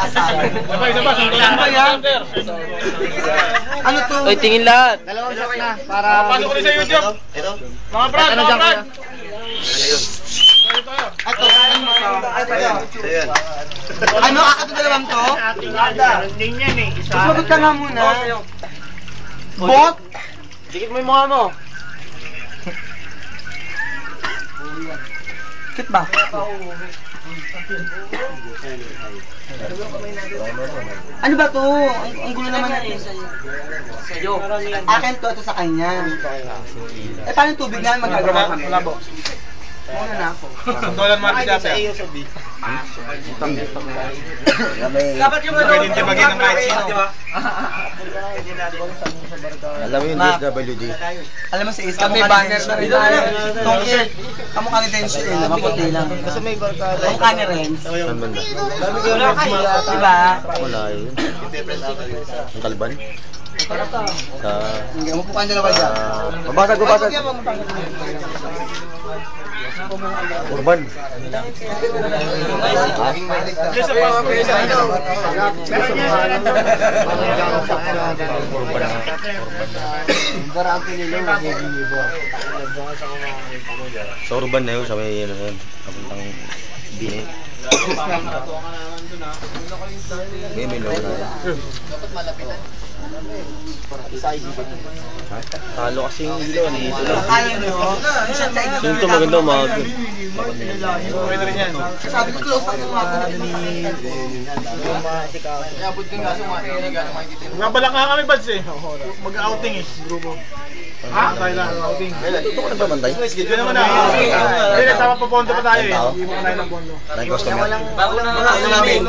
Isa ba? Ano ba yan? Ano to? Uy, tingin lahat. Dalawang shot na. Para... Pasok ulit sa YouTube. Mga brad, mga brad. Ito, ano? Ito dalawang to? Din yan eh. Susunod ka nga muna. Bot? Dikit mo yung mukha mo. Kit ba? Ano ba to? Ang gulo naman natin. Sa'yo. Akin to, ito sa kanya. Eh, paano yung tubig namin magagawa kami? Labo. Muna na ako. Dolan market dati. Dapat yung ano? Pwede tibagin ng kahit sino. Alam mo yung DWD? Alam mo si Is, kamukha ni Densyo. Tungkil, kamukha ni Densyo eh. Maputi lang. Kasi may barkada. Kamukha ni Renz. Saan banda? Diba? Wala yun. Ang Kalban? Sa... Hindi, mapukaan dalawa dyan. Mabasag, mabasag. Urban. Sa Urban na yun, sa may ano yun, kapuntang Bini. May logo na yun. Talo kasi yung ilaw, ano Kaya nyo? yung ito maganda umahag. Pwede rin yan. Sabi ko, close up yung mga Mabalak nga kami, Bads eh. Mag-outing eh, grupo. Ha? Tayo lang, outing. Ito ko nagbabantay? Hindi naman na. Hindi, nagtama pa pondo pa tayo eh. Hindi pa tayo ng pondo. Nag-customer. Bago na namin.